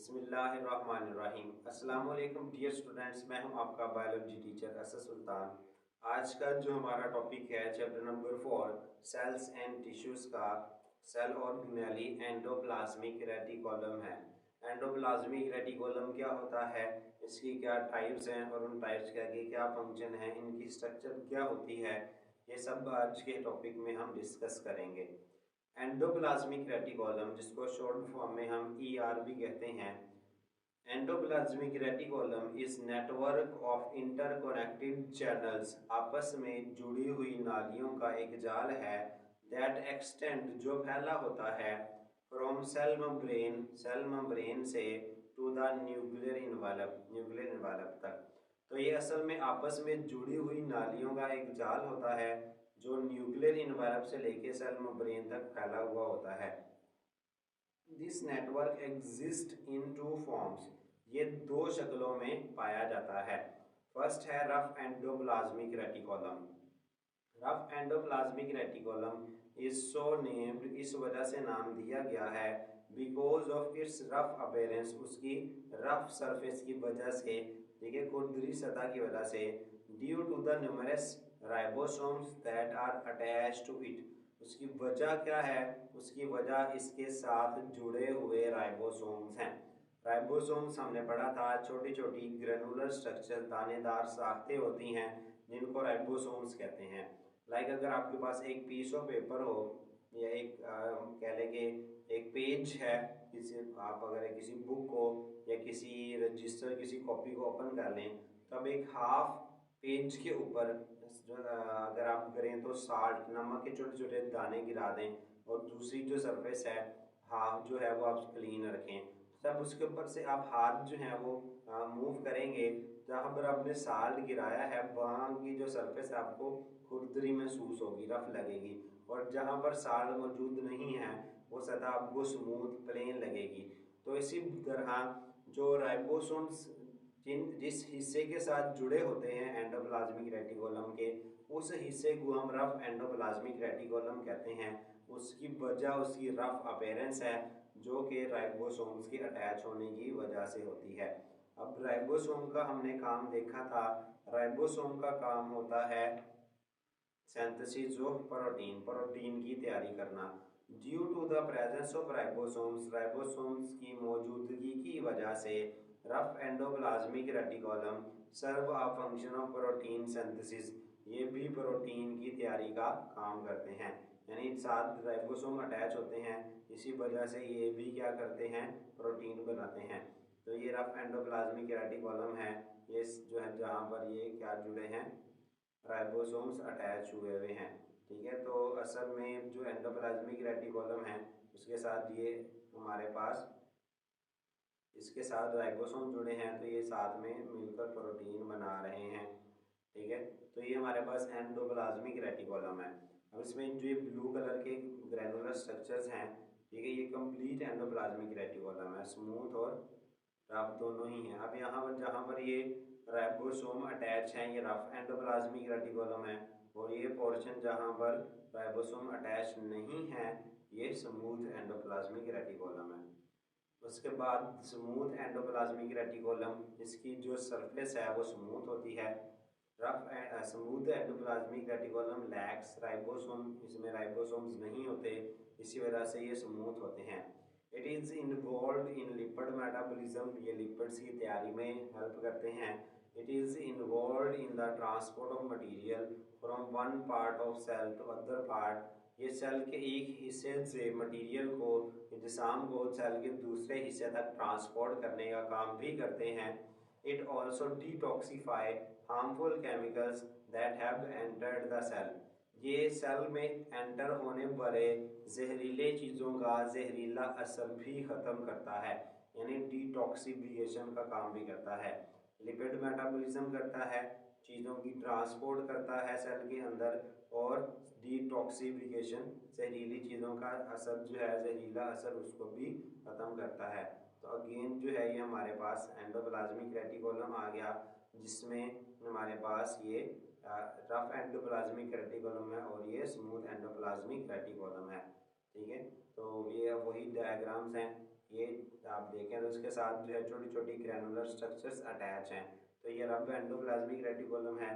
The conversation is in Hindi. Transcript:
बिस्मिल्लाहिर्रहमानिर्रहीम। अस्सलाम वालेकुम डियर स्टूडेंट्स, मैं हूं आपका बायोलॉजी टीचर असद सुल्तान। आज का जो हमारा टॉपिक है chapter number 4 cells and tissues का सेल ऑर्गेनेली एंडोप्लाज्मिक रेटिकुलम है। एंडोप्लाज्मिक रेटिकुलम क्या होता है, इसकी क्या टाइप्स हैं और उन टाइप्स के आगे क्या फंक्शन है, इनकी स्ट्रक्चर क्या होती है, ये सब आज के टॉपिक में हम डिस्कस करेंगे। एंडोप्लाज्मिक रेटिकुलम, जिसको शॉर्ट फॉर्म में हम ER भी कहते हैं, एंडोप्लाज्मिक रेटिकुलम इस नेटवर्क ऑफ इंटरकनेक्टेड चैनल्स, आपस में जुड़ी हुई नालियों का एक जाल है, दैट एक्सटेंड, जो फैला होता है, फ्रॉम सेल मेम्ब्रेन से टू द न्यूक्लियर इन्वेलप तक। तो ये असल में आपस में जुड़ी हुई नालियों का एक जाल होता है जो न्यूक्लियर इन्वेलप से लेके सेल मेम्ब्रेन तक फैला हुआ होता है। This network exist in two forms, ये दो शक्लों में पाया जाता है। फर्स्ट है rough endoplasmic reticulum. Rough endoplasmic reticulum is so named, इस वजह से नाम दिया गया है, because of its rough appearance, उसकी रफ सरफेस की वजह से, ठीक है, खुरदरी सतह की वजह से, due to the numerous ribosomes that are attached to it. उसकी वजह क्या है, उसकी वजह इसके साथ जुड़े हुए राइबोसोम्स हैं। राइबोसोम्स हमने पढ़ा था, छोटी छोटी ग्रेनुलर स्ट्रक्चर, दानेदार साख्तें होती हैं जिनको राइबोसोम्स कहते हैं। लाइक अगर आपके पास एक पीस ऑफ पेपर हो या एक कह लें कि एक पेज है, किसी आप अगर किसी बुक को या किसी रजिस्टर, किसी कॉपी को ओपन कर लें, तब एक हाफ पेज के ऊपर अगर आप करें तो साल्ट, नमक के छोटे छोटे दाने गिरा दें और दूसरी जो सरफेस है, हाफ जो है वो आप क्लीन रखें। तब उसके ऊपर से आप हाथ जो है वो मूव करेंगे, जहाँ पर आपने साल्ट गिराया है वहाँ की जो सरफेस है आपको खुरदरी महसूस होगी, रफ लगेगी, और जहाँ पर साल्ट मौजूद नहीं है वो सतह आपको स्मूथ प्लेन लगेगी। तो इसी तरह जो राइबोसोम्स जिस हिस्से के साथ जुड़े होते हैं एंडोप्लाज्मिक रेटिकुलम के, उस हिस्से को हम रफ एंडोप्लाज्मिक रेटिकुलम कहते हैं। उसकी वजह उसकी रफ अपीयरेंस है, जो कि राइबोसोम्स के अटैच होने की वजह से होती है। अब राइबोसोम का हमने काम देखा था। राइबोसोम का काम होता है सिंथेसिस ऑफ प्रोटीन, प्रोटीन की तैयारी करना। Due to the presence of ribosomes, ribosomes की मौजूदगी की वजह से rough endoplasmic reticulum serve a function of protein synthesis, ये भी प्रोटीन की तैयारी का काम करते हैं। यानी साथ राइबोसोम अटैच होते हैं, इसी वजह से ये भी क्या करते हैं, प्रोटीन बनाते हैं। तो ये रफ एंडोप्लाज्मिक रेटिकुलम है, ये जो है जहाँ पर ये क्या जुड़े हैं, राइबोसोम्स अटैच हुए हुए हैं। ठीक है, तो असल में जो एंडोप्लाज्मिक रेटिकुलम है उसके साथ ये हमारे पास, इसके साथ राइबोसोम जुड़े हैं, तो ये साथ में मिलकर प्रोटीन बना रहे हैं। ठीक है, तो ये हमारे पास एंडोप्लाज्मिक रेटिकुलम है। अब इसमें जो ये ब्लू कलर के ग्रैनुलर स्ट्रक्चर्स हैं, ठीक है, ये कंप्लीट एंडोप्लाज्मिक रेटिकुलम है, स्मूथ और रफ दोनों ही हैं। अब यहाँ पर जहाँ पर ये राइबोसोम अटैच हैं, ये रफ एंडोप्लाज्मिक रेटिकुलम है, और ये पोर्शन जहाँ पर राइबोसोम अटैच नहीं है ये स्मूथ एंडोप्लाज्मिक रेटिकुलम है। उसके बाद स्मूथ एंडोप्लाज्मिक रेटिकुलम, इसकी जो सरफेस है वो स्मूथ होती है। Rough smooth endoplasmic reticulum lacks ribosome, इसमें राइबोसोम्स नहीं होते, इसी वजह से ये स्मूथ होते हैं। It is involve in lipid metabolism, ये लिपिड्स की तैयारी में हेल्प करते हैं। It is involve in the transport of material from one part of cell to other part, ये सेल के एक हिस्से से मटीरियल को, जिसाम को सेल के दूसरे हिस्से तक ट्रांसपोर्ट करने का काम भी करते हैं। It also detoxify harmful chemicals that have entered the cell, ये सेल में एंटर होने वाले जहरीले चीज़ों का जहरीला असर भी ख़त्म करता है, यानी डिटॉक्सिफिकेशन का काम भी करता है। लिपिड मेटाबॉलिज्म करता है, चीज़ों की ट्रांसपोर्ट करता है सेल के अंदर, और डिटॉक्सिफिकेशन, जहरीली चीज़ों का असर जो है, जहरीला असर, उसको भी ख़त्म करता है। तो अगेन जो है ये हमारे पास एंडोप्लाज्मिक रेटिकुलम आ गया, जिसमें हमारे पास ये रफ एंडोप्लाज्मिक रेटिकुलम है और ये स्मूथ एंडोप्लाज्मिक रेटिकुलम है। ठीक है। तो ये वही डायग्राम्स हैं, ये आप देखें तो इसके साथ जो है छोटी छोटी ग्रैनुलर स्ट्रक्चर्स अटैच हैं। तो ये रब एंडोप्लाज्मिक रेटिकुलम है,